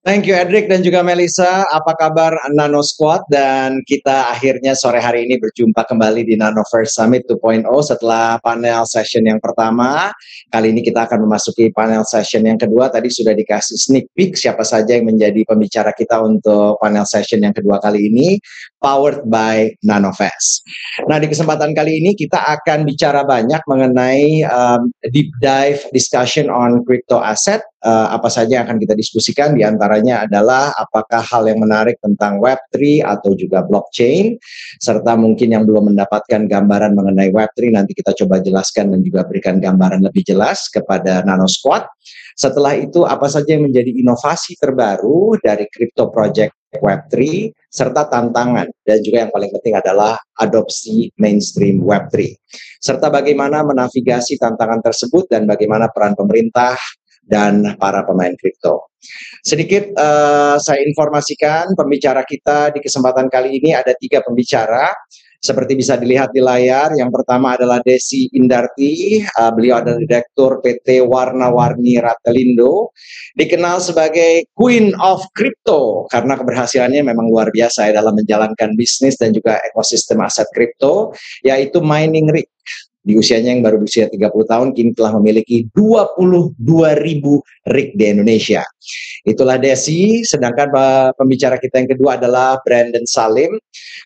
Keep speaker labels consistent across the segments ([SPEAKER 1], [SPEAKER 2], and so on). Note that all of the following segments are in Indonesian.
[SPEAKER 1] Thank you Edric dan juga Melissa. Apa kabar Nano Squad? Dan kita akhirnya sore hari ini berjumpa kembali di Nanoverse Summit 2.0 setelah panel session yang pertama. Kali ini kita akan memasuki panel session yang kedua. Tadi sudah dikasih sneak peek siapa saja yang menjadi pembicara kita untuk panel session yang kedua kali ini, powered by Nanovest. Nah, di kesempatan kali ini kita akan bicara banyak mengenai deep dive discussion on crypto asset. Apa saja yang akan kita diskusikan, diantaranya adalah apakah hal yang menarik tentang Web3 atau juga blockchain, serta mungkin yang belum mendapatkan gambaran mengenai Web3, nanti kita coba jelaskan dan juga berikan gambaran lebih jelas kepada Nano Squad. Setelah itu, apa saja yang menjadi inovasi terbaru dari crypto project Web3, serta tantangan, dan juga yang paling penting adalah adopsi mainstream Web3. Serta bagaimana menavigasi tantangan tersebut dan bagaimana peran pemerintah dan para pemain kripto. Sedikit saya informasikan pembicara kita di kesempatan kali ini ada 3 pembicara. Seperti bisa dilihat di layar, yang pertama adalah Desi Indarti, beliau adalah Direktur PT Warna-Warni Ratelindo, dikenal sebagai Queen of Crypto karena keberhasilannya memang luar biasa dalam menjalankan bisnis dan juga ekosistem aset kripto, yaitu mining rig. Di usianya yang baru berusia 30 tahun, kini telah memiliki 22.000 rig di Indonesia. Itulah Desi, sedangkan pembicara kita yang kedua adalah Brandon Salim,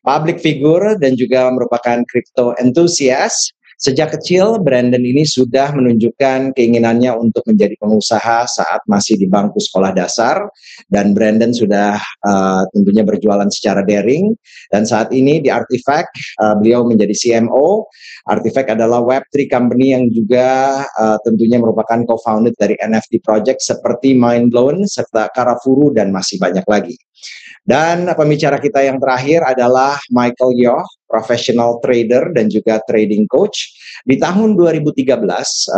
[SPEAKER 1] public figure dan juga merupakan crypto enthusiast. Sejak kecil, Brandon ini sudah menunjukkan keinginannya untuk menjadi pengusaha saat masih di bangku sekolah dasar, dan Brandon sudah tentunya berjualan secara daring, dan saat ini di Artifact, beliau menjadi CMO. Artifact adalah Web3 company yang juga tentunya merupakan co-founder dari NFT project seperti Mindblown, serta Karafuru, dan masih banyak lagi. Dan pembicara kita yang terakhir adalah Michael Yoh, professional trader dan juga trading coach. Di tahun 2013,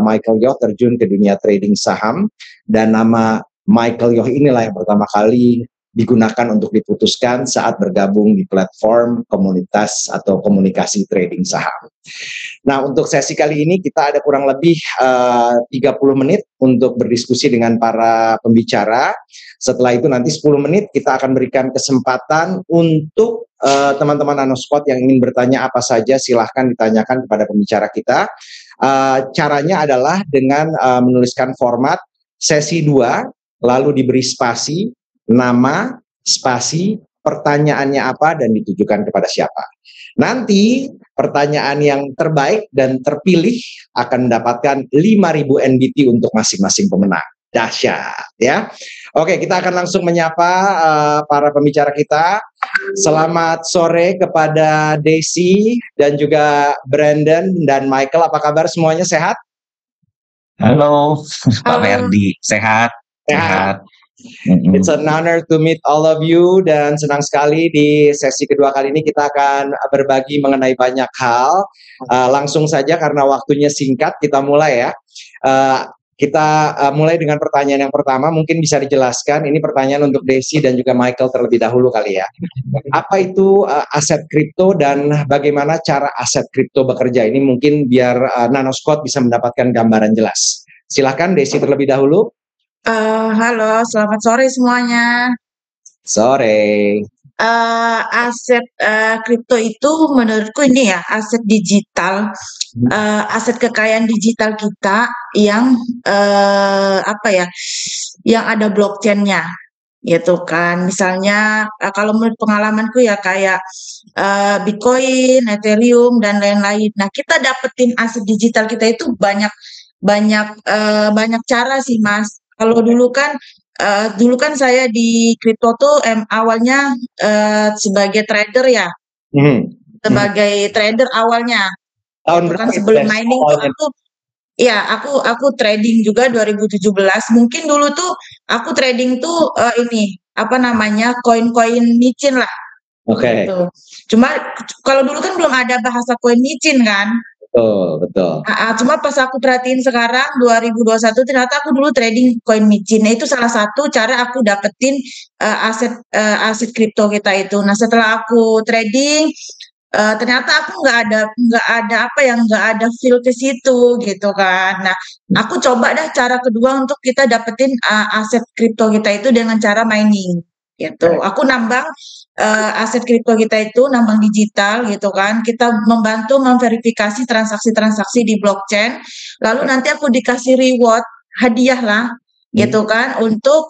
[SPEAKER 1] Michael Yoh terjun ke dunia trading saham, dan nama Michael Yoh inilah yang pertama kali digunakan untuk diputuskan saat bergabung di platform komunitas atau komunikasi trading saham. Nah, untuk sesi kali ini kita ada kurang lebih 30 menit untuk berdiskusi dengan para pembicara. Setelah itu nanti 10 menit kita akan berikan kesempatan untuk teman-teman Nano Squad yang ingin bertanya apa saja, silahkan ditanyakan kepada pembicara kita. Caranya adalah dengan menuliskan format sesi 2, lalu diberi spasi, nama, spasi, pertanyaannya apa, dan ditujukan kepada siapa. Nanti pertanyaan yang terbaik dan terpilih akan mendapatkan 5.000 NBT untuk masing-masing pemenang. Dahsyat ya. Oke, kita akan langsung menyapa para pembicara kita. Selamat sore kepada Desi dan juga Brandon dan Michael. Apa kabar semuanya, sehat?
[SPEAKER 2] Halo, Pak Ferdi, sehat. Sehat.
[SPEAKER 1] It's an honor to meet all of you, dan senang sekali di sesi kedua kali ini kita akan berbagi mengenai banyak hal. Langsung saja karena waktunya singkat, kita mulai ya. Kita mulai dengan pertanyaan yang pertama, mungkin bisa dijelaskan, ini pertanyaan untuk Desi dan juga Michael terlebih dahulu kali ya. Apa itu aset kripto dan bagaimana cara aset kripto bekerja? Ini mungkin biar Nano Squad bisa mendapatkan gambaran jelas. Silakan Desi terlebih dahulu.
[SPEAKER 3] Halo, selamat sore semuanya.
[SPEAKER 1] Sore.
[SPEAKER 3] Aset kripto itu menurutku ini ya aset digital, aset kekayaan digital kita yang yang ada blockchain-nya, gitu kan. Misalnya kalau menurut pengalamanku ya kayak Bitcoin, Ethereum dan lain-lain. Nah, kita dapetin aset digital kita itu banyak cara sih, Mas. Kalau dulu kan saya di kripto tuh awalnya sebagai trader ya, sebagai trader awalnya.
[SPEAKER 1] Tahun
[SPEAKER 3] kan sebelum mining tuh aku trading juga 2017. Mungkin dulu tuh aku trading tuh koin-koin micin lah.
[SPEAKER 1] Oke.
[SPEAKER 3] gitu. Cuma kalau dulu kan belum ada bahasa koin micin kan.
[SPEAKER 1] Betul.
[SPEAKER 3] Cuma pas aku perhatiin sekarang 2021 ternyata aku dulu trading koin micin. Nah, itu salah satu cara aku dapetin aset kripto kita itu. Nah, setelah aku trading ternyata aku nggak ada feel ke situ gitu kan. Nah, aku coba dah cara kedua untuk kita dapetin aset kripto kita itu dengan cara mining gitu. Aku nambang aset kripto kita itu nambang digital gitu kan. Kita membantu memverifikasi transaksi-transaksi di blockchain. Lalu nanti aku dikasih reward hadiah lah gitu kan untuk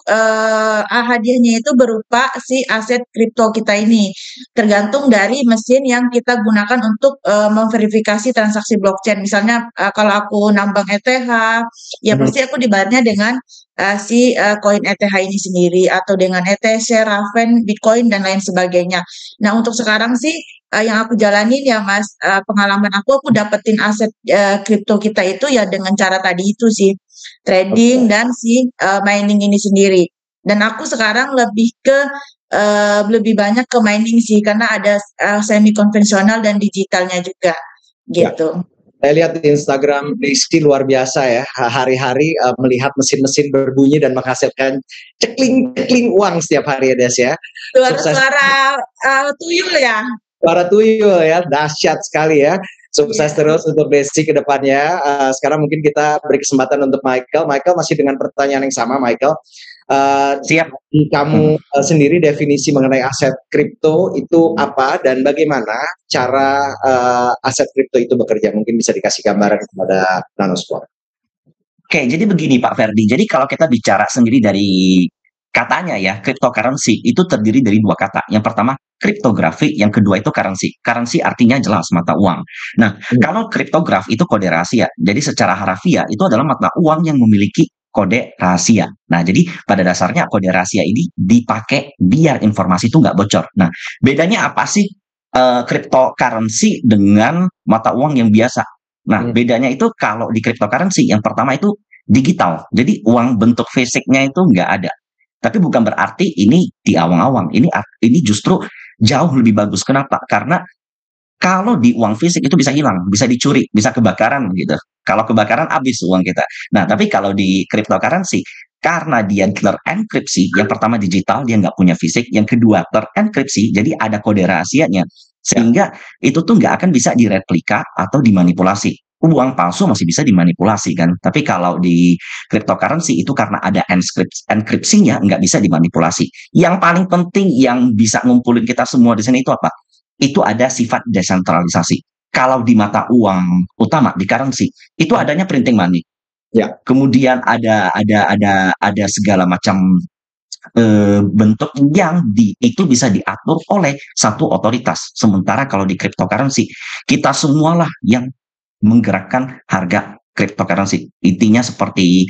[SPEAKER 3] hadiahnya itu berupa si aset kripto kita ini tergantung dari mesin yang kita gunakan untuk memverifikasi transaksi blockchain. Misalnya kalau aku nambang ETH, ya pasti aku dibayarnya dengan si koin ETH ini sendiri atau dengan ETH, Raven, Bitcoin dan lain sebagainya. Nah untuk sekarang sih yang aku jalanin ya Mas, pengalaman aku dapetin aset kripto kita itu ya dengan cara tadi itu sih trading dan si mining ini sendiri. Dan aku sekarang lebih banyak ke mining sih karena ada semi konvensional dan digitalnya juga gitu.
[SPEAKER 1] Saya lihat di Instagram Desi luar biasa ya, hari-hari melihat mesin-mesin berbunyi dan menghasilkan cekling uang setiap hari ya Des ya.
[SPEAKER 3] Suara tuyul ya.
[SPEAKER 1] Suara tuyul ya, dahsyat sekali ya. Sukses terus untuk Desi ke depannya. Sekarang mungkin kita beri kesempatan untuk Michael. Michael masih dengan pertanyaan yang sama, Michael.
[SPEAKER 2] Siap.
[SPEAKER 1] Kamu sendiri definisi mengenai aset kripto itu apa dan bagaimana cara aset kripto itu bekerja? Mungkin bisa dikasih gambaran kepada Nanosport.
[SPEAKER 2] Oke, jadi begini Pak Ferdi. Jadi kalau kita bicara sendiri dari katanya ya, cryptocurrency itu terdiri dari dua kata. Yang pertama kriptografi, yang kedua itu currency. Currency artinya jelas mata uang. Nah, kalau kriptograf itu kode rahasia. Jadi secara harafiah itu adalah mata uang yang memiliki kode rahasia. Nah, jadi pada dasarnya kode rahasia ini dipakai biar informasi itu nggak bocor. Nah, bedanya apa sih cryptocurrency dengan mata uang yang biasa? Nah, bedanya itu kalau di cryptocurrency yang pertama itu digital. Jadi uang bentuk fisiknya itu nggak ada. Tapi bukan berarti ini diawang-awang. Ini justru jauh lebih bagus. Kenapa? Karena kalau di uang fisik itu bisa hilang, bisa dicuri, bisa kebakaran gitu. Kalau kebakaran habis uang kita. Nah, tapi kalau di cryptocurrency, karena dia terenkripsi, yang pertama digital, dia nggak punya fisik, yang kedua terenkripsi, jadi ada kode rahasianya, sehingga itu tuh nggak akan bisa direplika atau dimanipulasi. Uang palsu masih bisa dimanipulasi kan, tapi kalau di cryptocurrency itu karena ada enkripsinya nggak bisa dimanipulasi. Yang paling penting yang bisa ngumpulin kita semua di sini itu apa? Itu ada sifat desentralisasi. Kalau di mata uang utama di currency itu adanya printing money.
[SPEAKER 1] Ya.
[SPEAKER 2] Kemudian ada segala macam bentuk yang itu bisa diatur oleh satu otoritas. Sementara kalau di cryptocurrency kita semualah yang menggerakkan harga cryptocurrency. Intinya seperti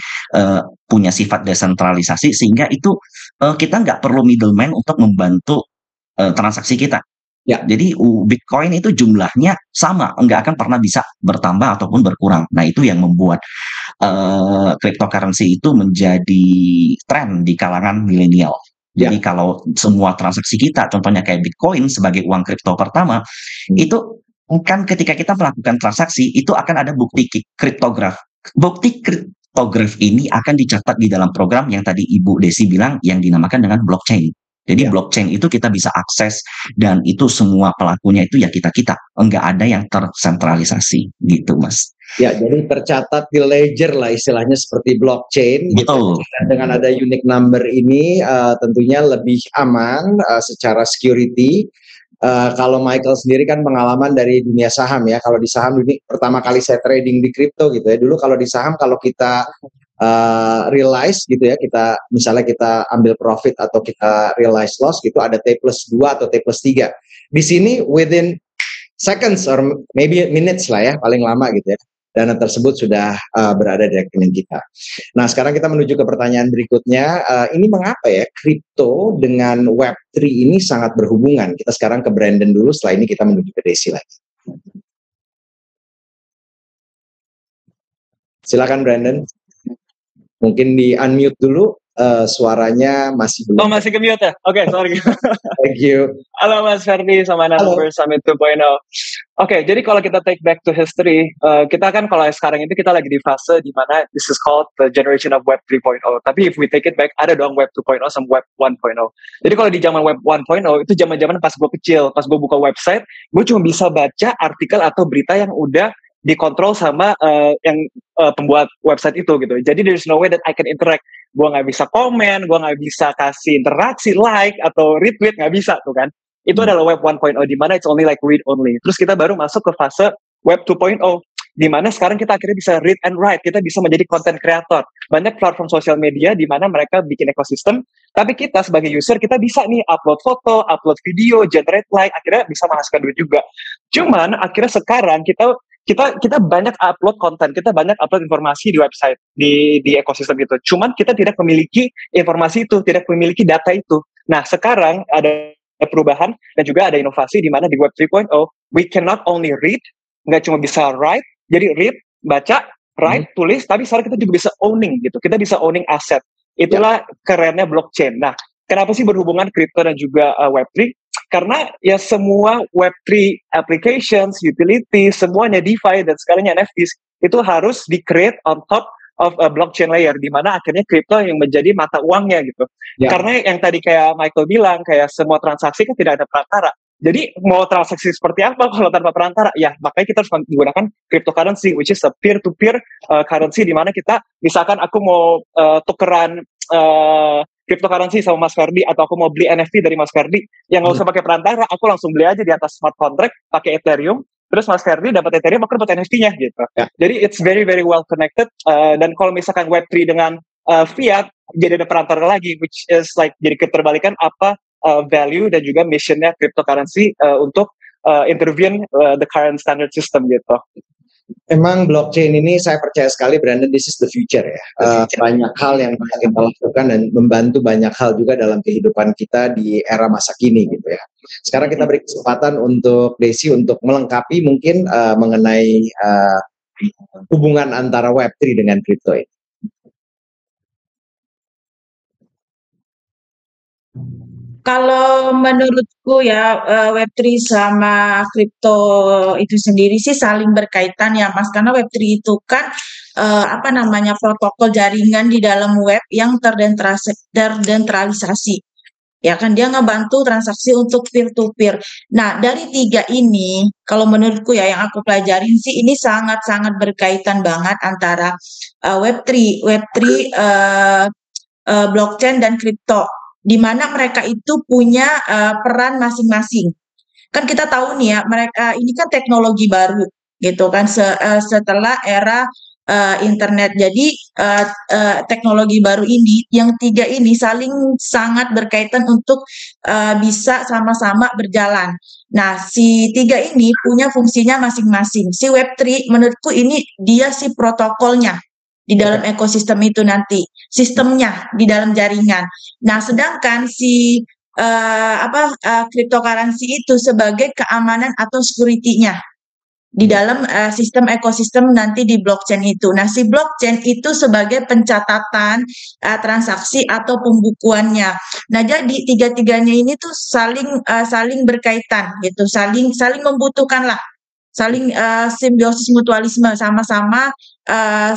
[SPEAKER 2] punya sifat desentralisasi sehingga itu kita nggak perlu middleman untuk membantu transaksi kita. Ya, jadi Bitcoin itu jumlahnya sama, nggak akan pernah bisa bertambah ataupun berkurang. Nah, itu yang membuat cryptocurrency itu menjadi tren di kalangan milenial. Jadi kalau semua transaksi kita, contohnya kayak Bitcoin sebagai uang kripto pertama, itu kan ketika kita melakukan transaksi, itu akan ada bukti kriptograf. Bukti kriptograf ini akan dicatat di dalam program yang tadi Ibu Desi bilang yang dinamakan dengan blockchain. Jadi blockchain itu kita bisa akses dan itu semua pelakunya itu ya kita-kita. Enggak ada yang tersentralisasi gitu, Mas.
[SPEAKER 1] Ya, jadi tercatat di ledger lah istilahnya seperti blockchain.
[SPEAKER 2] Betul.
[SPEAKER 1] Gitu. Dengan ada unique number ini tentunya lebih aman secara security. Kalau Michael sendiri kan pengalaman dari dunia saham ya. Kalau di saham ini pertama kali saya trading di kripto gitu ya. Dulu kalau di saham kalau kita realize gitu ya, kita misalnya kita ambil profit atau kita realize loss gitu ada T+2 atau T+3. Di sini within seconds or maybe minutes lah ya paling lama gitu ya. Dana tersebut sudah berada di rekening kita. Nah, sekarang kita menuju ke pertanyaan berikutnya. Ini mengapa ya kripto dengan Web3 ini sangat berhubungan? Kita sekarang ke Brandon dulu, setelah ini kita menuju ke Desi lagi. Silakan Brandon. Mungkin di unmute dulu suaranya masih
[SPEAKER 4] Oh,
[SPEAKER 1] belum.
[SPEAKER 4] masih ke-mute ya? Oke, sorry.
[SPEAKER 1] Thank you.
[SPEAKER 4] Halo Mas Ferdi sama
[SPEAKER 1] Halo.
[SPEAKER 4] Nanoverse Summit 2.0. Oke, jadi kalau kita take back to history, kita kan kalau sekarang itu kita lagi di fase di mana this is called the generation of Web 3.0. Tapi if we take it back, ada dong Web 2.0 sama Web 1.0. Jadi kalau di zaman Web 1.0 itu zaman-zaman pas gue kecil, pas gue buka website, gue cuma bisa baca artikel atau berita yang udah dikontrol sama pembuat website itu gitu. Jadi there's no way that I can interact. Gue nggak bisa komen, gue nggak bisa kasih interaksi, like atau retweet, nggak bisa tuh kan. Itu adalah Web 1.0 di mana it's only like read only. Terus kita baru masuk ke fase Web 2.0 di mana sekarang kita akhirnya bisa read and write. Kita bisa menjadi content creator. Banyak platform sosial media di mana mereka bikin ekosistem, tapi kita sebagai user kita bisa nih upload foto, upload video, generate like, akhirnya bisa menghasilkan duit juga. Cuman akhirnya sekarang kita banyak upload konten, kita banyak upload informasi di website, di ekosistem itu. Cuman kita tidak memiliki informasi itu, tidak memiliki data itu. Nah, sekarang ada perubahan dan juga ada inovasi di mana di Web 3.0 we cannot only read, nggak cuma bisa write, jadi read, baca, write, tulis, tapi sekarang kita juga bisa owning gitu. Kita bisa owning aset. Itulah kerennya blockchain. Nah, kenapa sih berhubungan kripto dan juga Web3? Karena ya semua Web3 applications, utilities, semuanya DeFi dan sekarang NFTs itu harus di-create on top of a blockchain layer, di mana akhirnya kripto yang menjadi mata uangnya gitu. Ya. Karena yang tadi kayak Michael bilang, kayak semua transaksi kan tidak ada perantara. Jadi mau transaksi seperti apa kalau tanpa perantara? Ya makanya kita harus menggunakan cryptocurrency, which is a peer-to-peer currency, di mana kita misalkan aku mau tukeran cryptocurrency sama Mas Ferdi, atau aku mau beli NFT dari Mas Ferdi, yang nggak usah pakai perantara, aku langsung beli aja di atas smart contract pakai Ethereum, terus Mas Ferdi dapat Ethereum, aku dapat NFT-nya gitu. Ya. Jadi it's very very well connected. Dan kalau misalkan Web3 dengan fiat, jadi ada perantara lagi, which is like jadi keterbalikan apa value dan juga missionnya cryptocurrency untuk intervene the current standard system gitu.
[SPEAKER 1] Emang blockchain ini saya percaya sekali, Brandon, this is the future ya. Banyak hal yang bisa kita lakukan dan membantu banyak hal juga dalam kehidupan kita di era masa kini gitu ya. Sekarang kita beri kesempatan untuk Desi untuk melengkapi mungkin mengenai hubungan antara Web3 dengan kripto ini.
[SPEAKER 3] Kalau menurutku ya Web3 sama kripto itu sendiri sih saling berkaitan ya Mas, karena Web3 itu kan protokol jaringan di dalam web yang terdentralisasi. Ya kan, dia ngebantu transaksi untuk peer to peer. Nah, dari tiga ini kalau menurutku ya yang aku pelajarin sih ini sangat-sangat berkaitan banget antara Web3 blockchain dan kripto, di mana mereka itu punya peran masing-masing. Kan kita tahu nih ya, mereka ini kan teknologi baru gitu kan, setelah era internet. Jadi teknologi baru ini, yang tiga ini saling sangat berkaitan untuk bisa sama-sama berjalan. Nah, si tiga ini punya fungsinya masing-masing. Si Web3 menurutku ini dia si protokolnya di dalam ekosistem itu nanti, sistemnya di dalam jaringan. Nah, sedangkan si cryptocurrency itu sebagai keamanan atau security-nya di dalam sistem ekosistem nanti di blockchain itu. Nah, si blockchain itu sebagai pencatatan transaksi atau pembukuannya. Nah, jadi tiga-tiganya ini tuh saling berkaitan gitu, saling membutuhkan lah. Saling simbiosis mutualisme, sama-sama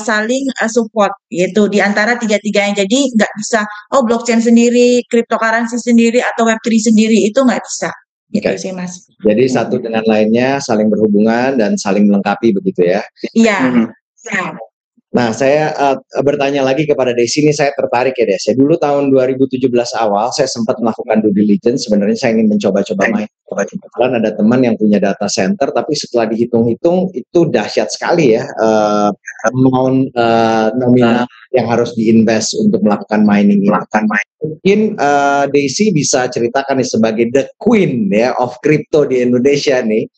[SPEAKER 3] saling support gitu di antara tiga-tiganya. Jadi nggak bisa blockchain sendiri, cryptocurrency sendiri, atau Web3 sendiri, itu nggak bisa. Gitu sih Mas.
[SPEAKER 1] Jadi satu dengan lainnya saling berhubungan dan saling melengkapi begitu ya.
[SPEAKER 3] Iya. Ya.
[SPEAKER 1] Nah, saya bertanya lagi kepada Desi, ini saya tertarik ya Desi. Dulu tahun 2017 awal saya sempat melakukan due diligence, sebenarnya saya ingin mencoba-coba main. Kebetulan ada teman yang punya data center, tapi setelah dihitung-hitung itu dahsyat sekali ya, amount nominal yang harus diinvest untuk melakukan mining ini. Mungkin Desi bisa ceritakan nih sebagai the queen ya of crypto di Indonesia nih.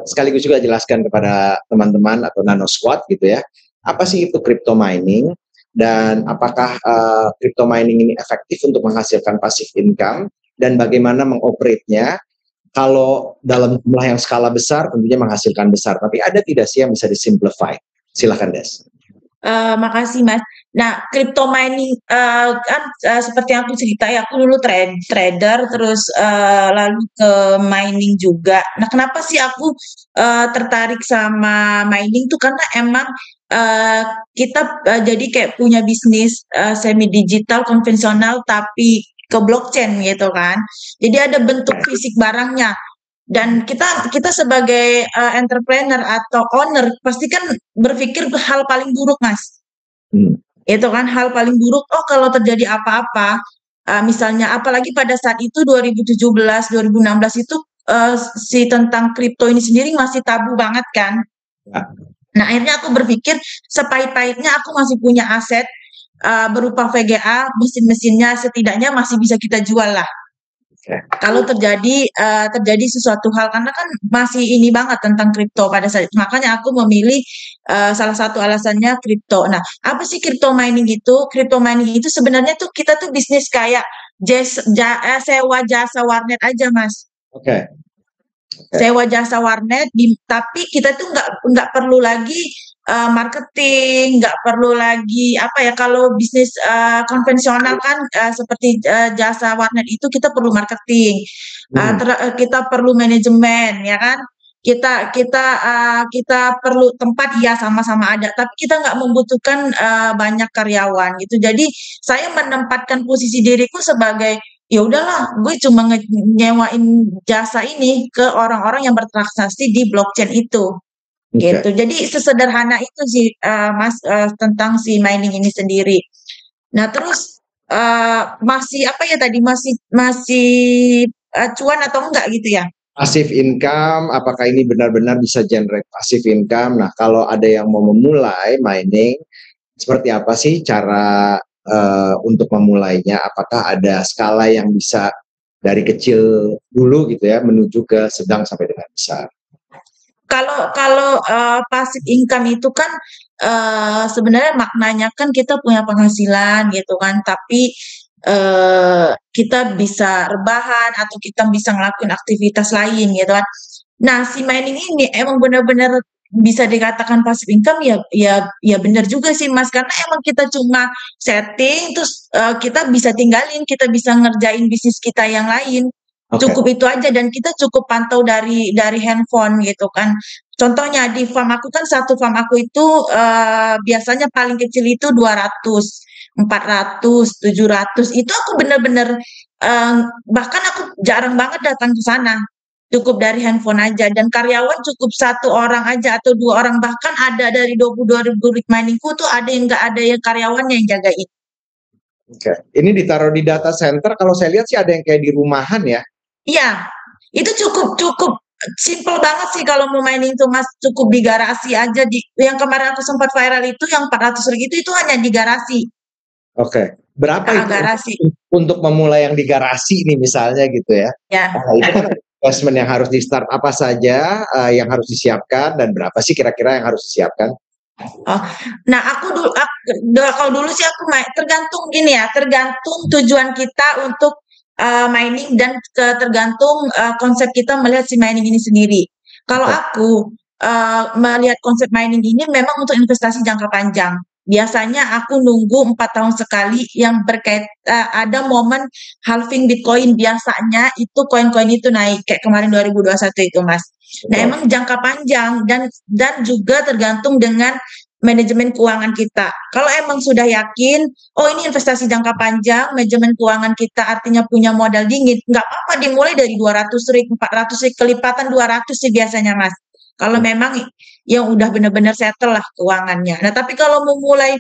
[SPEAKER 1] Sekaligus juga jelaskan kepada teman-teman atau Nano Squad gitu ya, apa sih itu crypto mining dan apakah crypto mining ini efektif untuk menghasilkan passive income dan bagaimana mengoperate-nya. Kalau dalam jumlah yang skala besar tentunya menghasilkan besar, tapi ada tidak sih yang bisa disimplify? Silakan Des.
[SPEAKER 3] Makasih Mas. Nah, crypto mining kan seperti yang aku cerita ya, aku dulu trader terus lalu ke mining juga. Nah, kenapa sih aku tertarik sama mining tuh karena emang eh, kita jadi kayak punya bisnis semi digital konvensional tapi ke blockchain gitu kan. Jadi ada bentuk fisik barangnya. Dan kita kita sebagai entrepreneur atau owner pasti kan berpikir hal paling buruk, Mas.
[SPEAKER 1] Hmm.
[SPEAKER 3] Itu kan hal paling buruk, oh kalau terjadi apa-apa, misalnya apalagi pada saat itu 2017, 2016 itu si tentang kripto ini sendiri masih tabu banget kan.
[SPEAKER 1] Ya.
[SPEAKER 3] Nah, akhirnya aku berpikir sepahit-pahitnya aku masih punya aset berupa VGA, mesin-mesinnya setidaknya masih bisa kita jual lah. Kalau terjadi sesuatu hal karena kan masih ini banget tentang kripto pada saat itu. Makanya aku memilih salah satu alasannya kripto. Nah, apa sih kripto mining itu? Kripto mining itu sebenarnya tuh kita tuh bisnis kayak sewa jasa warnet aja, Mas.
[SPEAKER 1] Oke.
[SPEAKER 3] Sewa jasa warnet, tapi kita tuh nggak perlu lagi marketing, nggak perlu lagi apa ya kalau bisnis konvensional kan seperti jasa warnet itu kita perlu marketing, kita perlu manajemen ya kan, kita perlu tempat ya sama-sama ada, tapi kita nggak membutuhkan banyak karyawan gitu. Jadi saya menempatkan posisi diriku sebagai ya udahlah, gue cuma nyewain jasa ini ke orang-orang yang bertransaksi di blockchain itu. Gitu. Jadi sesederhana itu sih Mas tentang si mining ini sendiri. Nah, terus masih apa ya tadi masih cuan atau enggak gitu ya?
[SPEAKER 1] Passive income, apakah ini benar-benar bisa generate passive income? Nah, kalau ada yang mau memulai mining, seperti apa sih cara untuk memulainya? Apakah ada skala yang bisa dari kecil dulu gitu ya, menuju ke sedang sampai dengan besar?
[SPEAKER 3] Kalau passive income itu kan sebenarnya maknanya kan kita punya penghasilan gitu kan, tapi kita bisa rebahan atau kita bisa ngelakuin aktivitas lain gitu kan. Nah, si mining ini emang benar-benar bisa dikatakan passive income ya benar juga sih Mas, karena emang kita cuma setting terus kita bisa tinggalin, kita bisa ngerjain bisnis kita yang lain. Cukup itu aja dan kita cukup pantau dari handphone gitu kan. Contohnya di farm aku kan satu farm aku itu biasanya paling kecil itu 200, 400, 700. Itu aku bener-bener bahkan aku jarang banget datang ke sana. Cukup dari handphone aja dan karyawan cukup satu orang aja atau dua orang, bahkan ada dari 22.000 rig miningku tuh ada yang nggak ada yang karyawannya yang jagain.
[SPEAKER 1] Oke, ini ditaruh di data center. Kalau saya lihat sih ada yang kayak di rumahan ya.
[SPEAKER 3] Iya, itu cukup simple banget sih kalau mau mining tuh Mas, cukup di garasi aja yang kemarin aku sempat viral itu yang 400 rig itu hanya di garasi.
[SPEAKER 1] Oke, berapa itu
[SPEAKER 3] garasi
[SPEAKER 1] untuk memulai yang di garasi nih misalnya gitu ya?
[SPEAKER 3] Ya.
[SPEAKER 1] Nah, itu kan investment yang harus di start apa saja yang harus disiapkan dan berapa sih kira-kira yang harus disiapkan?
[SPEAKER 3] Oh, nah kalau dulu sih aku tergantung gini ya, tergantung tujuan kita untuk mining dan tergantung konsep kita melihat si mining ini sendiri. Kalau aku melihat konsep mining ini memang untuk investasi jangka panjang. Biasanya aku nunggu 4 tahun sekali yang ada momen halving Bitcoin, biasanya itu koin-koin itu naik kayak kemarin 2021 itu Mas. Nah, emang jangka panjang dan juga tergantung dengan manajemen keuangan kita. Kalau emang sudah yakin, oh ini investasi jangka panjang, manajemen keuangan kita artinya punya modal dingin, nggak apa-apa dimulai dari 200 rig, 400 rig, kelipatan 200 sih biasanya Mas. Kalau memang yang udah benar-benar settle lah keuangannya. Nah, tapi kalau mau mulai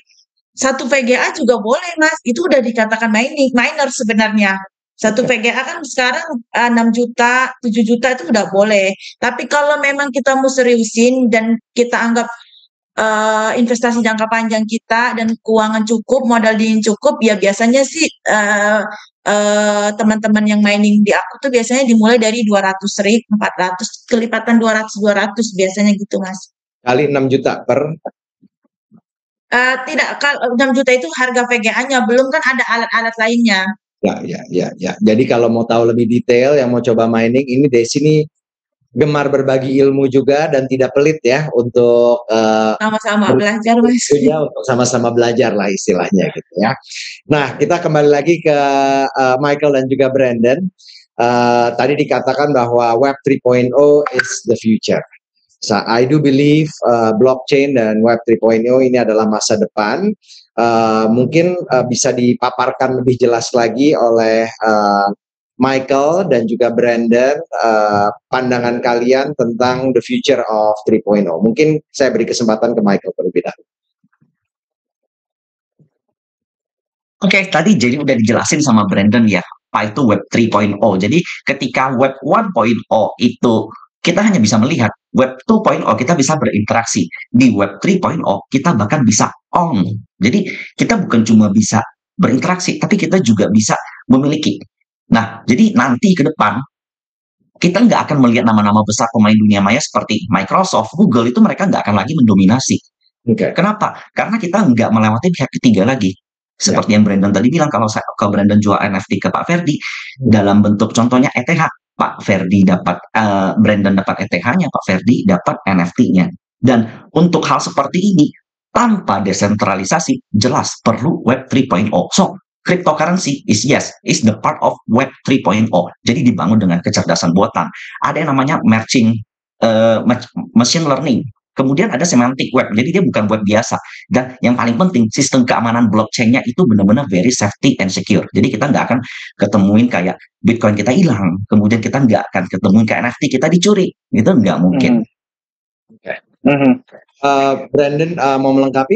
[SPEAKER 3] satu VGA juga boleh Mas, itu udah dikatakan miner sebenarnya. Satu VGA kan sekarang 6 juta, 7 juta itu udah boleh. Tapi kalau memang kita mau seriusin dan kita anggap investasi jangka panjang kita dan keuangan cukup, modal dingin cukup, ya biasanya sih teman-teman yang mining di aku tuh biasanya dimulai dari 200 rig, 400, kelipatan 200 biasanya gitu Mas.
[SPEAKER 1] Kali 6 juta per?
[SPEAKER 3] Tidak, kalau 6 juta itu harga VGA-nya, belum kan ada alat-alat lainnya.
[SPEAKER 1] Ya. Jadi kalau mau tahu lebih detail, yang mau coba mining, ini Desi nih gemar berbagi ilmu juga dan tidak pelit ya untuk
[SPEAKER 3] Sama-sama belajar, Mas.
[SPEAKER 1] ya, untuk sama-sama belajar lah istilahnya gitu ya. Nah, kita kembali lagi ke Michael dan juga Brandon. Tadi dikatakan bahwa Web 3.0 is the future. So, I do believe blockchain dan Web 3.0 ini adalah masa depan. Mungkin bisa dipaparkan lebih jelas lagi oleh Michael dan juga Brandon, pandangan kalian tentang the future of 3.0. Mungkin saya beri kesempatan ke Michael terlebih dahulu.
[SPEAKER 2] Oke, tadi jadi udah dijelasin sama Brandon ya, apa itu Web 3.0. Jadi ketika Web 1.0 itu kita hanya bisa melihat, Web 2.0 kita bisa berinteraksi. Di Web 3.0 kita bahkan bisa own. Jadi kita bukan cuma bisa berinteraksi, tapi kita juga bisa memiliki. Nah, jadi nanti ke depan kita nggak akan melihat nama-nama besar pemain dunia maya seperti Microsoft, Google, itu mereka nggak akan lagi mendominasi. Kenapa? Karena kita nggak melewati pihak ketiga lagi. Seperti yang Brandon tadi bilang, kalau Brandon jual NFT ke Pak Ferdi, dalam bentuk contohnya ETH, Pak Ferdi dapat, Brandon dapat ETH-nya, Pak Ferdi dapat NFT-nya. Dan untuk hal seperti ini, tanpa desentralisasi, jelas perlu Web 3.0. So, cryptocurrency is the part of Web 3.0. Jadi dibangun dengan kecerdasan buatan. Ada yang namanya machine learning. Kemudian ada semantic web, jadi dia bukan web biasa. Dan yang paling penting, sistem keamanan blockchain-nya itu benar-benar very safety and secure. Jadi kita nggak akan ketemuin kayak Bitcoin kita hilang, kemudian kita nggak akan ketemuin kayak NFT kita dicuri. Itu nggak mungkin.
[SPEAKER 1] Brandon mau melengkapi?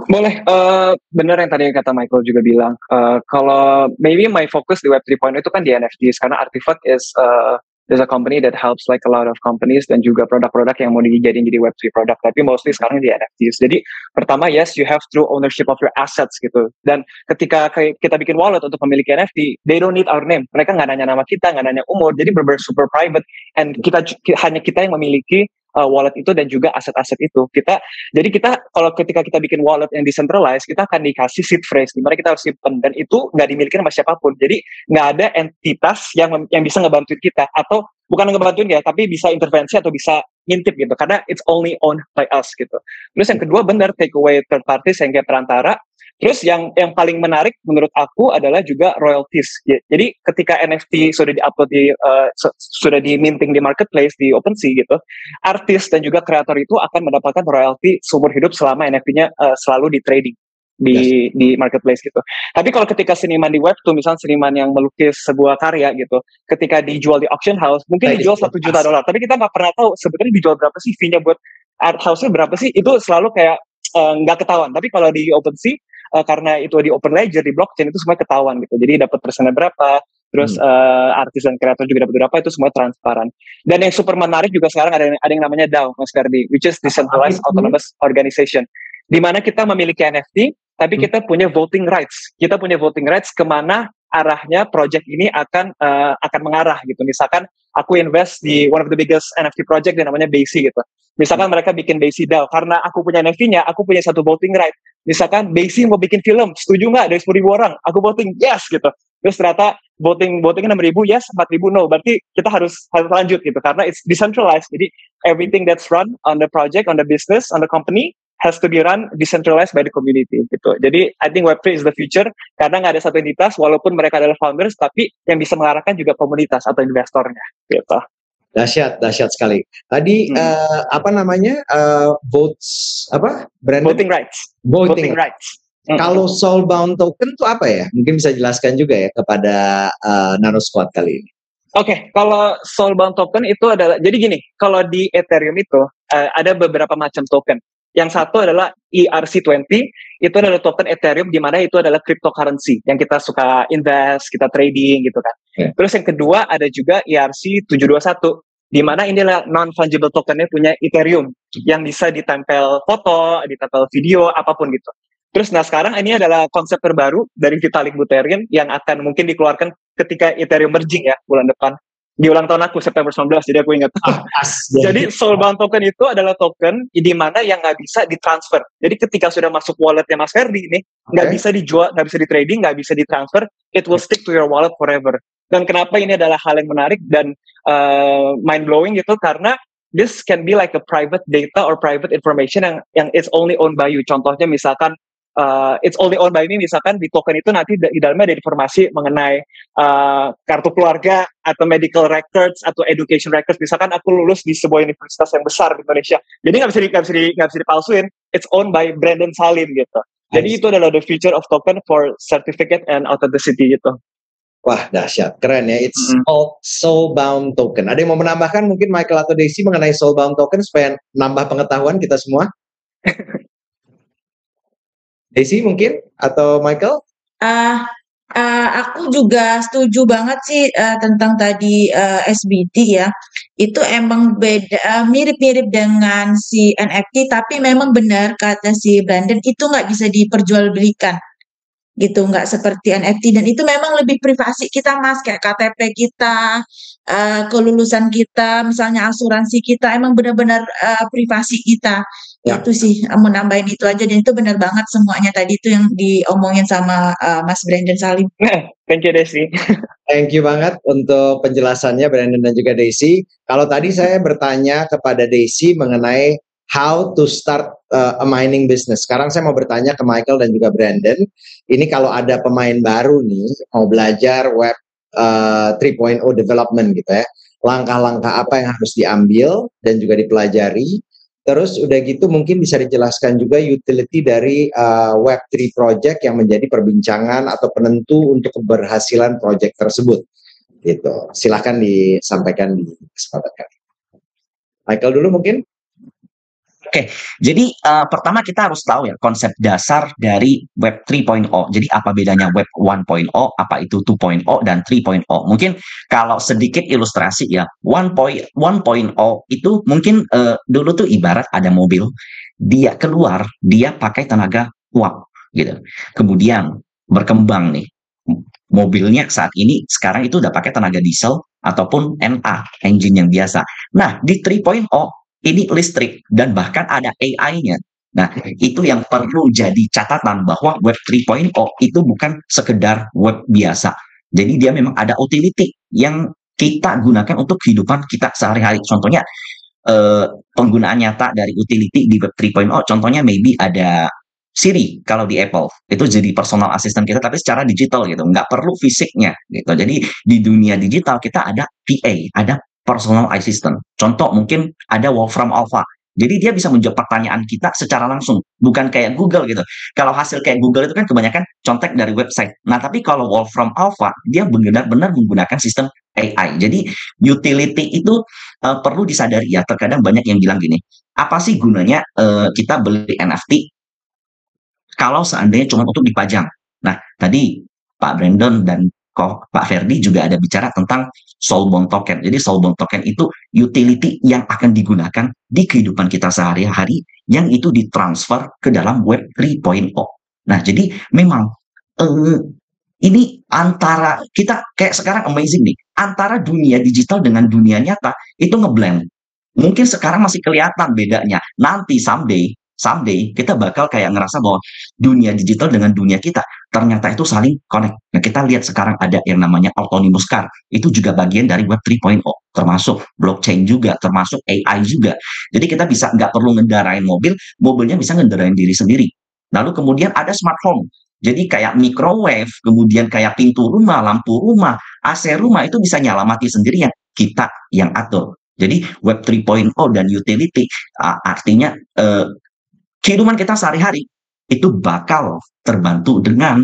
[SPEAKER 4] Boleh, benar yang tadi kata Michael juga bilang. Kalau maybe my focus di Web 3.0 itu kan di NFTs, karena Artifact is there's a company that helps like a lot of companies dan juga produk-produk yang mau dijadiin jadi Web3 produk, tapi mostly sekarang di NFTs. Jadi pertama, yes, you have true ownership of your assets gitu. Dan ketika kita bikin wallet untuk memiliki NFT, they don't need our name. Mereka nggak nanya nama kita, nggak nanya umur, jadi benar-benar super private. And hanya kita yang memiliki wallet itu dan juga aset-aset itu. Jadi kita kalau ketika kita bikin wallet yang decentralized, kita akan dikasih seed phrase di mana kita harus simpen, dan itu nggak dimiliki sama siapapun. Jadi nggak ada entitas yang bisa ngebantuin kita, atau bukan ngebantuin ya, tapi bisa intervensi atau bisa ngintip gitu, karena it's only owned by us gitu. Terus yang kedua, benar, take away third parties yang kayak perantara. Terus yang paling menarik menurut aku adalah juga royalties. Jadi ketika NFT sudah diupload sudah di minting di marketplace di OpenSea gitu, artis dan juga kreator itu akan mendapatkan royalty seumur hidup selama NFT-nya selalu di trading di marketplace gitu. Tapi kalau ketika seniman di web tuh, misalnya seniman yang melukis sebuah karya gitu, ketika dijual di auction house mungkin dijual $1 juta, tapi kita nggak pernah tahu sebenarnya dijual berapa sih, fee-nya buat art house-nya berapa sih, itu selalu kayak nggak ketahuan. Tapi kalau di OpenSea, karena itu di open ledger, di blockchain, itu semua ketahuan gitu. Jadi dapat persennya berapa, terus artis dan kreator juga dapat berapa, itu semua transparan. Dan yang super menarik juga sekarang ada yang namanya DAO, Mas Ferdi, which is Decentralized Autonomous Organization, di mana kita memiliki NFT, tapi kita punya voting rights. Kita punya voting rights kemana arahnya project ini akan mengarah gitu. Misalkan aku invest di one of the biggest NFT project yang namanya BAYC gitu. Misalkan mereka bikin BAYC DAO, karena aku punya NFT-nya, aku punya satu voting right. Misalkan BAYC mau bikin film, setuju nggak dari 10.000 orang? Aku voting yes gitu. Terus ternyata votingnya 6.000 yes, 4.000 no. Berarti kita harus lanjut gitu, karena it's decentralized. Jadi everything that's run on the project, on the business, on the company has to be run decentralized by the community gitu. Jadi I think Web3 is the future, karena nggak ada satu entitas, walaupun mereka adalah founders, tapi yang bisa mengarahkan juga komunitas atau investornya gitu.
[SPEAKER 1] Dahsyat sekali. Tadi apa namanya,
[SPEAKER 4] voting rights. Voting rights.
[SPEAKER 1] Kalau soulbound token itu apa ya? Mungkin bisa jelaskan juga ya kepada Nano Squad kali ini.
[SPEAKER 4] Oke, kalau soulbound token itu adalah, jadi gini, kalau di Ethereum itu ada beberapa macam token. Yang satu adalah ERC20, itu adalah token Ethereum di mana itu adalah cryptocurrency yang kita suka invest, kita trading gitu kan. Terus yang kedua ada juga ERC721, di mana ini adalah non-fungible tokennya punya Ethereum yang bisa ditempel foto, ditempel video, apapun gitu. Terus sekarang ini adalah konsep terbaru dari Vitalik Buterin yang akan mungkin dikeluarkan ketika Ethereum merging ya bulan depan. Di ulang tahun aku September 19, jadi aku ingat. Jadi soulbound token itu adalah token di mana yang nggak bisa ditransfer. Jadi ketika sudah masuk walletnya Mas Ferdi ini, nggak bisa dijual, nggak bisa ditrading, nggak bisa ditransfer, it will stick to your wallet forever. Dan kenapa ini adalah hal yang menarik dan mind blowing gitu, karena this can be like a private data or private information yang it's only owned by you. Contohnya misalkan it's only owned by me, misalkan di token itu nanti di dalamnya ada informasi mengenai kartu keluarga atau medical records atau education records. Misalkan aku lulus di sebuah universitas yang besar di Indonesia, jadi nggak bisa dipalsuin. It's owned by Brandon Salim gitu. Jadi itu adalah the future of token for certificate and authenticity gitu.
[SPEAKER 1] Wah, dahsyat, keren ya. It's called soulbound token. Ada yang mau menambahkan mungkin Michael atau Daisy mengenai soulbound token supaya nambah pengetahuan kita semua? Daisy mungkin atau Michael?
[SPEAKER 3] Aku juga setuju banget sih tentang tadi SBT ya. Itu emang beda, mirip-mirip dengan si NFT, tapi memang benar kata si Brandon itu nggak bisa diperjualbelikan gitu, nggak seperti NFT, dan itu memang lebih privasi kita Mas, kayak KTP kita, kelulusan kita, misalnya asuransi kita, emang benar-benar privasi kita.
[SPEAKER 1] Ya.
[SPEAKER 3] Itu sih mau nambahin itu aja, dan itu benar banget semuanya tadi itu yang diomongin sama Mas Brandon Salim.
[SPEAKER 4] Thank you Desi.
[SPEAKER 1] Thank you banget untuk penjelasannya Brandon dan juga Daisy. Kalau tadi saya bertanya kepada Daisy mengenai how to start a mining business. Sekarang saya mau bertanya ke Michael dan juga Brandon. Ini kalau ada pemain baru nih mau belajar web 3.0 development gitu ya. Langkah-langkah apa yang harus diambil dan juga dipelajari. Terus udah gitu mungkin bisa dijelaskan juga utility dari Web3 project yang menjadi perbincangan atau penentu untuk keberhasilan project tersebut. Gitu. Silahkan disampaikan di kesempatan kali. Michael dulu mungkin.
[SPEAKER 2] Oke, jadi pertama kita harus tahu ya konsep dasar dari Web 3.0. Jadi apa bedanya Web 1.0, apa itu 2.0 dan 3.0. Mungkin kalau sedikit ilustrasi ya, 1.0 itu mungkin dulu tuh ibarat ada mobil, dia keluar, dia pakai tenaga uap gitu. Kemudian berkembang nih, mobilnya saat ini sekarang itu udah pakai tenaga diesel ataupun NA, engine yang biasa. Nah, di 3.0 ini listrik dan bahkan ada AI-nya. Nah, itu yang perlu jadi catatan bahwa Web 3.0 itu bukan sekedar web biasa. Jadi dia memang ada utility yang kita gunakan untuk kehidupan kita sehari-hari. Contohnya penggunaan nyata dari utility di Web 3.0, contohnya maybe ada Siri kalau di Apple, itu jadi personal assistant kita tapi secara digital gitu, nggak perlu fisiknya gitu. Jadi di dunia digital kita ada PA, ada personal assistant. Contoh mungkin ada Wolfram Alpha. Jadi dia bisa menjawab pertanyaan kita secara langsung, bukan kayak Google gitu. Kalau hasil kayak Google itu kan kebanyakan contek dari website. Nah, tapi kalau Wolfram Alpha, dia benar-benar menggunakan sistem AI. Jadi utility itu perlu disadari ya. Terkadang banyak yang bilang gini, apa sih gunanya kita beli NFT kalau seandainya cuma untuk dipajang? Nah, tadi Pak Brandon dan Pak Ferdi juga ada bicara tentang soulbound token. Jadi soulbound token itu utility yang akan digunakan di kehidupan kita sehari-hari yang itu ditransfer ke dalam Web 3.0. Nah, jadi memang ini antara kita kayak sekarang amazing nih, antara dunia digital dengan dunia nyata itu ngeblend. Mungkin sekarang masih kelihatan bedanya. Nanti someday kita bakal kayak ngerasa bahwa dunia digital dengan dunia kita ternyata itu saling connect. Nah, kita lihat sekarang ada yang namanya autonomous car, itu juga bagian dari Web 3.0, termasuk blockchain juga, termasuk AI juga. Jadi kita bisa nggak perlu ngendarain mobil, mobilnya bisa ngendarain diri sendiri. Lalu kemudian ada smart home, jadi kayak microwave, kemudian kayak pintu rumah, lampu rumah, AC rumah itu bisa nyala mati sendiri yang kita yang atur. Jadi Web 3.0 dan utility artinya kehidupan kita sehari-hari itu bakal terbantu dengan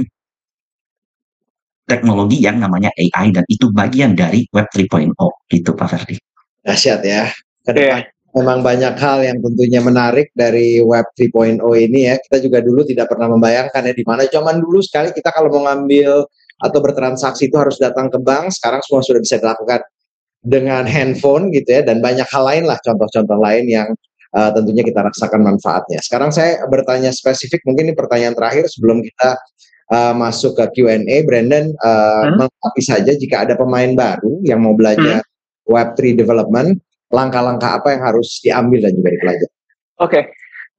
[SPEAKER 2] teknologi yang namanya AI dan itu bagian dari Web 3.0 gitu Pak Ferdi.
[SPEAKER 1] Dahsyat ya. Kedepan memang banyak hal yang tentunya menarik dari Web 3.0 ini ya. Kita juga dulu tidak pernah membayangkan ya di mana zaman dulu sekali kita kalau mau ngambil atau bertransaksi itu harus datang ke bank. Sekarang semua sudah bisa dilakukan dengan handphone gitu ya, dan banyak hal lain lah, contoh-contoh lain yang tentunya kita rasakan manfaatnya. Sekarang saya bertanya spesifik, mungkin ini pertanyaan terakhir sebelum kita masuk ke Q&A. Brandon, melengkapi saja jika ada pemain baru yang mau belajar Web3 development, langkah-langkah apa yang harus diambil dan juga dipelajari?
[SPEAKER 4] Oke.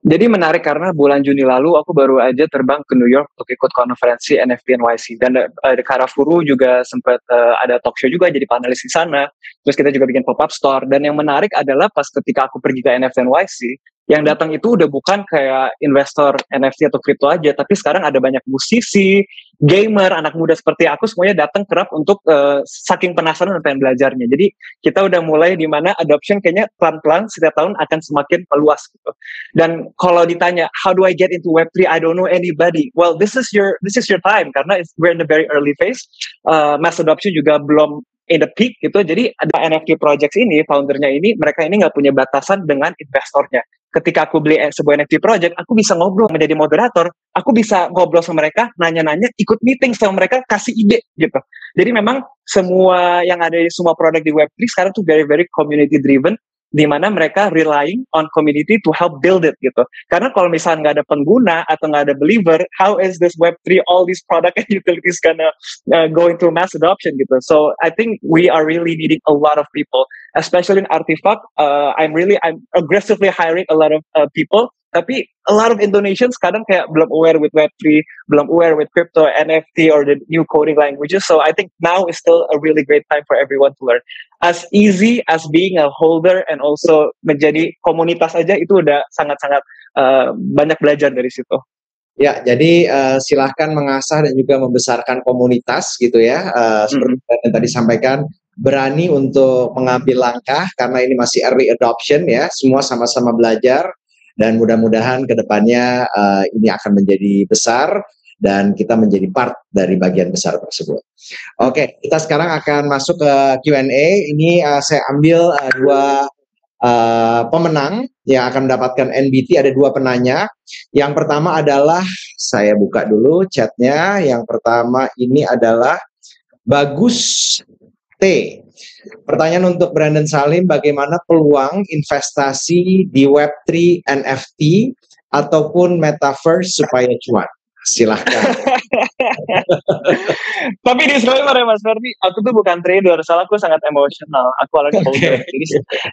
[SPEAKER 4] Jadi menarik karena bulan Juni lalu aku baru aja terbang ke New York untuk ikut konferensi NFT NYC dan Karafuru juga sempat ada talk show juga jadi panelis di sana. Terus kita juga bikin pop-up store dan yang menarik adalah pas ketika aku pergi ke NFT NYC yang datang itu udah bukan kayak investor NFT atau kripto aja, tapi sekarang ada banyak musisi, gamer, anak muda seperti aku semuanya datang kerap untuk saking penasaran dan pengen belajarnya. Jadi kita udah mulai di mana adoption kayaknya pelan-pelan setiap tahun akan semakin meluas gitu. Dan kalau ditanya how do I get into Web3, I don't know anybody. Well, this is your time karena we're in the very early phase. Mass adoption juga belum in the peak gitu. Jadi ada NFT projects ini, foundernya ini, mereka ini nggak punya batasan dengan investornya. Ketika aku beli sebuah NFT project, aku bisa ngobrol menjadi moderator, aku bisa ngobrol sama mereka, nanya-nanya, ikut meeting sama mereka, kasih ide gitu. Jadi memang semua yang ada di semua produk di Web3 sekarang tuh very very community driven, di mana mereka relying on community to help build it gitu. Karena kalau misalnya nggak ada pengguna atau nggak ada believer, how is this Web3 all these product and utilities gonna go into mass adoption gitu. So I think we are really needing a lot of people, especially in Artifact. I'm aggressively hiring a lot of people. Tapi a lot of Indonesians kadang kayak belum aware with Web3, belum aware with crypto, NFT, or the new coding languages. So I think now is still a really great time for everyone to learn. As easy as being a holder and also menjadi komunitas aja itu udah sangat-sangat banyak belajar dari situ.
[SPEAKER 1] Ya, jadi silahkan mengasah dan juga membesarkan komunitas gitu ya. Seperti yang tadi sampaikan, berani untuk mengambil langkah karena ini masih early adoption ya. Semua sama-sama belajar. Dan mudah-mudahan kedepannya ini akan menjadi besar dan kita menjadi part dari bagian besar tersebut. Oke, kita sekarang akan masuk ke Q&A. Ini saya ambil dua pemenang yang akan mendapatkan NBT. Ada dua penanya. Yang pertama adalah, saya buka dulu chatnya. Yang pertama ini adalah Bagus T. Pertanyaan untuk Brandon Salim, bagaimana peluang investasi di Web3 NFT ataupun Metaverse supaya cuan? Silahkan.
[SPEAKER 4] Tapi disclaimer ya Mas Ferdi, aku tuh bukan trader, soalnya aku sangat emosional. Aku orangnya holder.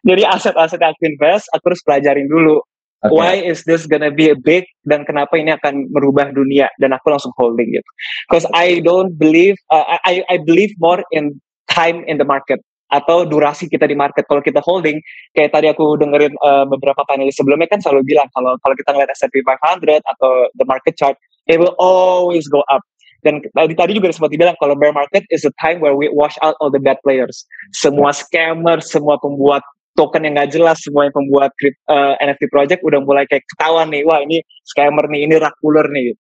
[SPEAKER 4] Jadi aset-aset yang aku invest, aku harus pelajarin dulu. Okay. Why is this gonna be a big, dan kenapa ini akan merubah dunia, dan aku langsung holding gitu. Because I don't believe, I believe more in time in the market atau durasi kita di market. Kalau kita holding, kayak tadi aku dengerin beberapa panelis sebelumnya kan selalu bilang kalau kita ngeliat S&P 500 atau the market chart, it will always go up. Dan tadi juga sempat dibilang kalau bear market is a time where we wash out all the bad players. Semua scammer, semua pembuat token yang nggak jelas, semua yang pembuat NFT project udah mulai kayak ketahuan nih, wah ini scammer nih, ini rakuler nih.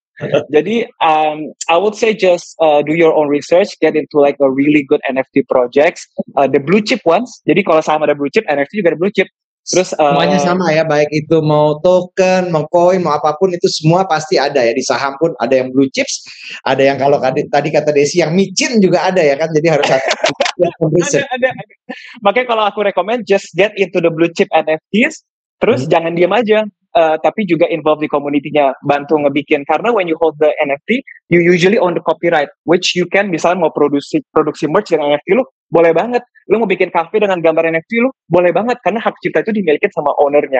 [SPEAKER 4] Jadi I would say just do your own research, get into like a really good NFT projects, the blue chip ones. Jadi kalau sama ada blue chip, NFT juga ada blue chip. Terus
[SPEAKER 1] semuanya sama ya, baik itu mau token, mau koin, mau apapun itu semua pasti ada ya. Di saham pun ada yang blue chips, ada yang kalau tadi kata Desi yang micin juga ada ya kan. Jadi harus ada.
[SPEAKER 4] Makanya kalau aku recommend just get into the blue chip NFTs, terus jangan diam aja. Tapi juga involve di community-nya, bantu ngebikin. Karena when you hold the NFT, you usually own the copyright, which you can misalnya mau produksi merch dengan NFT lu, boleh banget. Lu mau bikin cafe dengan gambar NFT lu, boleh banget. Karena hak cipta itu dimiliki sama ownernya.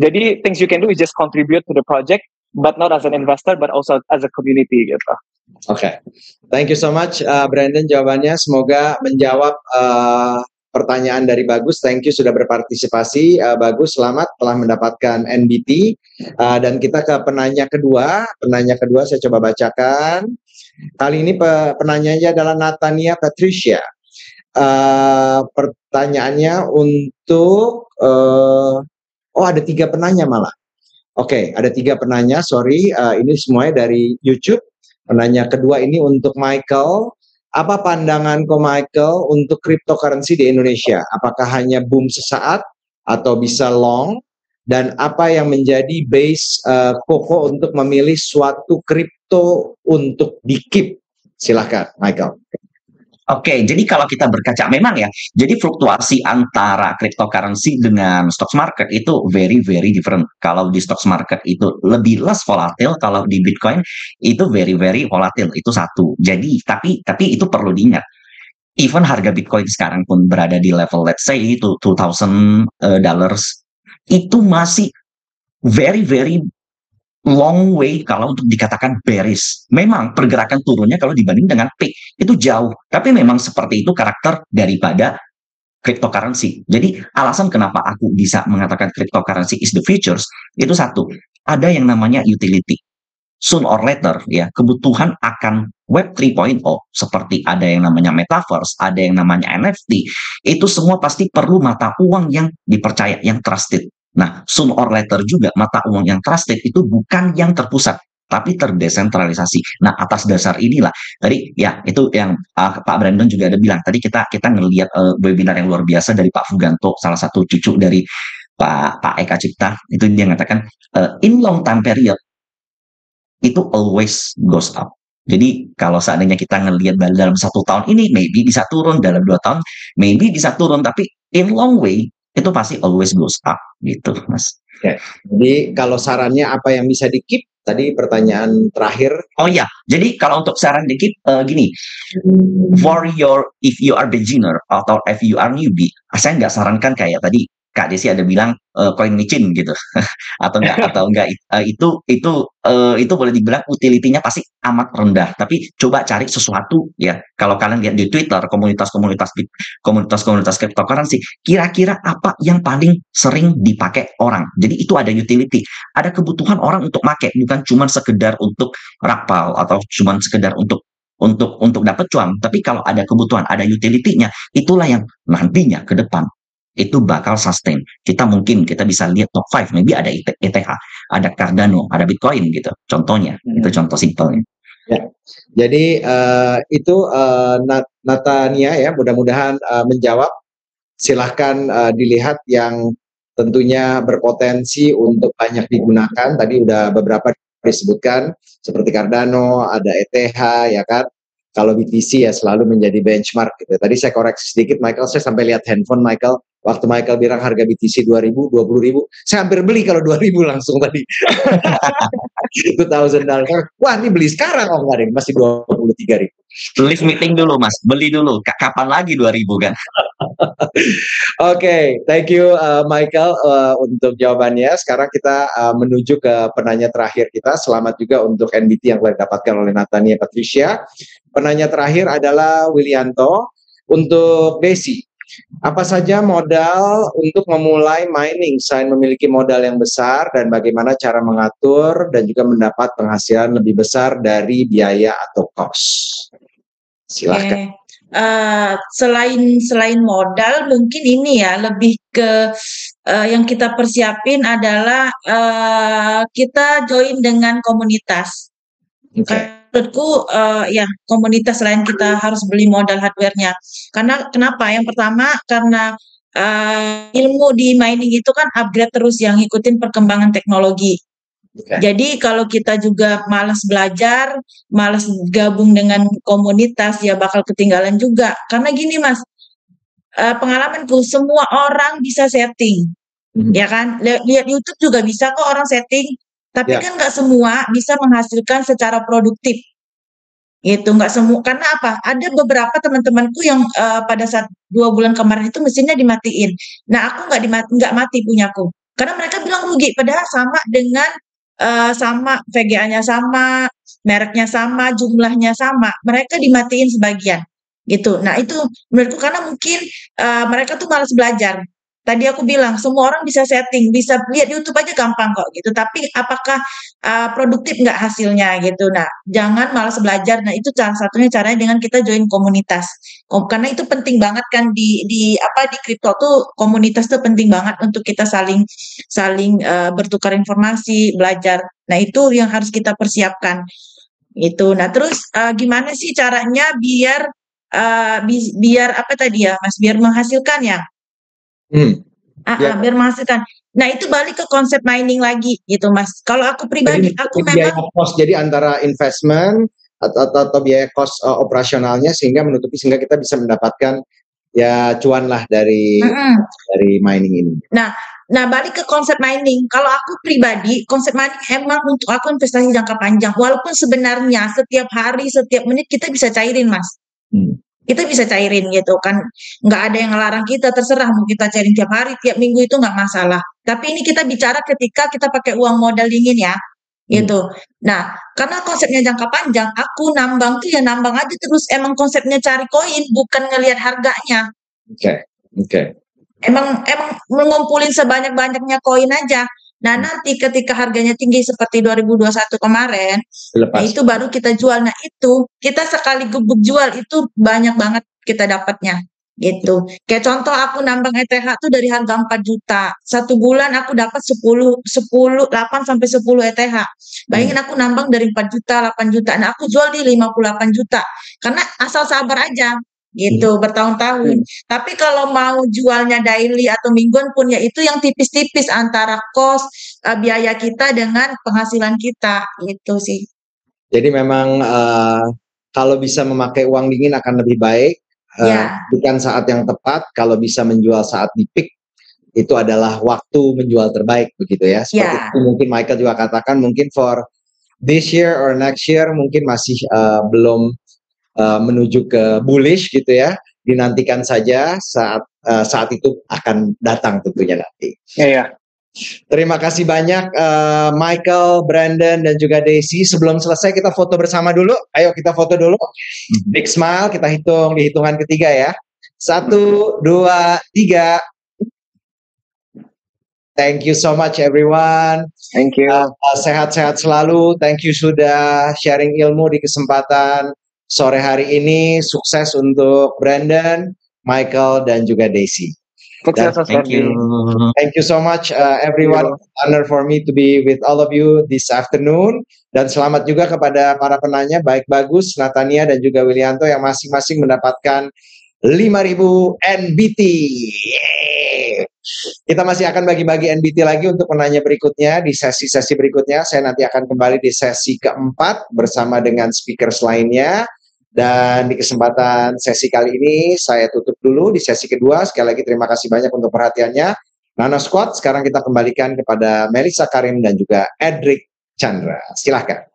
[SPEAKER 4] Jadi things you can do is just contribute to the project, but not as an investor, but also as a community gitu.
[SPEAKER 1] Oke, thank you so much Brandon jawabannya. Semoga menjawab pertanyaan dari Bagus. Thank you sudah berpartisipasi. Bagus, selamat telah mendapatkan NBT. Dan kita ke penanya kedua. Penanya kedua saya coba bacakan. Kali ini penanyanya adalah Natania Patricia. Pertanyaannya untuk ada 3 penanya malah. Oke, ada 3 penanya. Sorry, ini semuanya dari YouTube. Penanya kedua ini untuk Michael. Apa pandangan Ko Michael untuk cryptocurrency di Indonesia? Apakah hanya boom sesaat atau bisa long? Dan apa yang menjadi base Koko untuk memilih suatu kripto untuk di-keep? Silahkan, Michael.
[SPEAKER 2] Oke, jadi kalau kita berkaca, memang ya, jadi fluktuasi antara cryptocurrency dengan stock market itu very, very different. Kalau di stock market itu lebih less volatile, kalau di Bitcoin itu very, very volatile, itu satu. Jadi, tapi itu perlu diingat. Even harga Bitcoin sekarang pun berada di level, let's say, itu $2,000, itu masih very very long way kalau untuk dikatakan bearish. Memang pergerakan turunnya kalau dibanding dengan peak itu jauh, tapi memang seperti itu karakter daripada cryptocurrency. Jadi alasan kenapa aku bisa mengatakan cryptocurrency is the futures itu satu, ada yang namanya utility. Soon or later ya, kebutuhan akan Web 3.0 seperti ada yang namanya metaverse, ada yang namanya NFT, itu semua pasti perlu mata uang yang dipercaya, yang trusted. Nah, soon or later juga mata uang yang trusted itu bukan yang terpusat, tapi terdesentralisasi. Nah, atas dasar inilah tadi ya itu yang Pak Brandon juga ada bilang tadi, kita ngelihat webinar yang luar biasa dari Pak Fuganto, salah satu cucu dari Pak Eka Cipta, itu dia mengatakan in long time period itu always goes up. Jadi kalau seandainya kita ngelihat dalam 1 tahun ini maybe bisa turun, dalam 2 tahun maybe bisa turun, tapi in long way itu pasti always goes up gitu, Mas.
[SPEAKER 1] Ya. Jadi kalau sarannya apa yang bisa di-keep? Tadi pertanyaan terakhir.
[SPEAKER 2] Oh ya, jadi kalau untuk saran di-keep gini, if you are beginner atau if you are newbie, saya nggak sarankan kayak tadi Kak Desi ada bilang koin micin gitu atau enggak itu boleh dibilang utility-nya pasti amat rendah, tapi coba cari sesuatu ya. Kalau kalian lihat di Twitter komunitas cryptocurrency, kira-kira apa yang paling sering dipakai orang. Jadi itu ada utility, ada kebutuhan orang untuk pakai, bukan cuma sekedar untuk rakpal atau cuma sekedar untuk dapat cuan, tapi kalau ada kebutuhan, ada utility-nya, itulah yang nantinya ke depan itu bakal sustain. Kita bisa lihat top 5, maybe ada ETH, ada Cardano, ada Bitcoin gitu. Contohnya, itu contoh simpelnya.
[SPEAKER 1] Ya. Jadi itu Natania ya, mudah-mudahan menjawab. Silahkan dilihat yang tentunya berpotensi untuk banyak digunakan. Tadi udah beberapa disebutkan seperti Cardano, ada ETH ya kan. Kalau BTC ya selalu menjadi benchmark gitu. Tadi saya koreksi sedikit Michael, saya sampai lihat handphone Michael. Waktu Michael bilang harga BTC 2.000, 20.000, saya hampir beli kalau 2.000 langsung tadi. $2,000. Wah, ini beli sekarang enggak deh, masih 23.000.
[SPEAKER 2] Live meeting dulu, Mas. Beli dulu. Kapan lagi 2.000 kan?
[SPEAKER 1] Oke, thank you Michael untuk jawabannya. Sekarang kita menuju ke penanya terakhir kita. Selamat juga untuk NBT yang telah didapatkan oleh Natania Patricia. Penanya terakhir adalah Willianto. Untuk Desi, apa saja modal untuk memulai mining selain memiliki modal yang besar, dan bagaimana cara mengatur dan juga mendapat penghasilan lebih besar dari biaya atau cost? Silahkan.
[SPEAKER 3] Selain modal, mungkin ini ya lebih ke yang kita persiapin adalah kita join dengan komunitas. Menurutku ya komunitas selain kita harus beli modal hardware-nya. Karena kenapa? Yang pertama karena ilmu di mining itu kan upgrade terus, yang ngikutin perkembangan teknologi. Jadi kalau kita juga malas belajar, malas gabung dengan komunitas, ya bakal ketinggalan juga. Karena gini Mas, pengalamanku semua orang bisa setting, ya kan? Lihat YouTube juga bisa kok orang setting, tapi kan nggak semua bisa menghasilkan secara produktif. Gitu, nggak semua. Karena apa? Ada beberapa teman-temanku yang pada saat 2 bulan kemarin itu mesinnya dimatiin. Nah, aku nggak mati punyaku. Karena mereka bilang rugi, padahal sama dengan sama VGA-nya sama, mereknya sama, jumlahnya sama, mereka dimatiin sebagian gitu. Nah itu menurutku karena mungkin mereka tuh malas belajar. Tadi aku bilang semua orang bisa setting, bisa lihat YouTube aja gampang kok gitu. Tapi apakah produktif nggak hasilnya gitu? Nah jangan malas belajar. Nah itu salah satunya caranya dengan kita join komunitas. Karena itu penting banget kan di kripto tuh komunitas tuh penting banget untuk kita saling bertukar informasi, belajar. Nah itu yang harus kita persiapkan. Itu. Nah terus gimana sih caranya biar apa tadi ya Mas? Biar menghasilkan ya? Biar menghasilkan. Nah itu balik ke konsep mining lagi gitu Mas. Kalau aku pribadi, aku memang
[SPEAKER 1] cost, jadi antara investment atau biaya cost operasionalnya sehingga kita bisa mendapatkan ya cuan lah dari mining ini.
[SPEAKER 3] Nah balik ke konsep mining. Kalau aku pribadi, konsep mining emang untuk aku investasi jangka panjang. Walaupun sebenarnya setiap hari, setiap menit kita bisa cairin Mas. kita bisa cairin gitu kan, nggak ada yang ngelarang kita, terserah mau kita cairin tiap hari, tiap minggu itu nggak masalah. Tapi ini kita bicara ketika kita pakai uang modal dingin ya, gitu. Nah, karena konsepnya jangka panjang, aku nambang tuh ya nambang aja terus. Emang konsepnya cari koin, bukan ngelihat harganya.
[SPEAKER 1] Oke.
[SPEAKER 3] Emang mengumpulin sebanyak-banyaknya koin aja. Nah, nanti ketika harganya tinggi seperti 2021 kemarin, nah itu baru kita jual. Nah, itu kita sekali gebuk jual itu banyak banget kita dapatnya. Gitu. Kayak contoh aku nambang ETH tuh dari harga 4 juta. 1 bulan aku dapat 8 sampai 10 ETH. Bayangin aku nambang dari 4 juta, 8 juta. Nah, aku jual di 58 juta. Karena asal sabar aja. Gitu, bertahun-tahun. Tapi kalau mau jualnya daily atau mingguan pun ya itu yang tipis-tipis antara kos biaya kita dengan penghasilan kita, gitu sih.
[SPEAKER 1] Jadi memang kalau bisa memakai uang dingin akan lebih baik. Bukan saat yang tepat. Kalau bisa menjual saat di peak, itu adalah waktu menjual terbaik, begitu ya. Seperti itu mungkin Michael juga katakan, mungkin for this year or next year mungkin masih belum menuju ke bullish gitu ya. Dinantikan saja saat itu akan datang tentunya nanti.
[SPEAKER 4] Iya.
[SPEAKER 1] Terima kasih banyak Michael, Brandon dan juga Daisy. Sebelum selesai kita foto bersama dulu. Ayo kita foto dulu. Big smile, kita hitung di hitungan ketiga ya. 1, 2, 3. Thank you so much everyone.
[SPEAKER 4] Thank you.
[SPEAKER 1] Sehat-sehat selalu. Thank you sudah sharing ilmu di kesempatan sore hari ini. Sukses untuk Brandon, Michael dan juga Daisy.
[SPEAKER 2] Thank you.
[SPEAKER 1] Thank you so much everyone. Honor for me to be with all of you this afternoon. Dan selamat juga kepada para penanya, baik Bagus, Natania dan juga Wilianto yang masing-masing mendapatkan 5.000 NBT. Kita masih akan bagi-bagi NBT lagi untuk penanya berikutnya di sesi-sesi berikutnya. Saya nanti akan kembali di sesi keempat bersama dengan speakers lainnya. Dan di kesempatan sesi kali ini saya tutup dulu di sesi kedua. Sekali lagi terima kasih banyak untuk perhatiannya. Nano Squad, sekarang kita kembalikan kepada Melissa Karim dan juga Edric Chandra. Silahkan.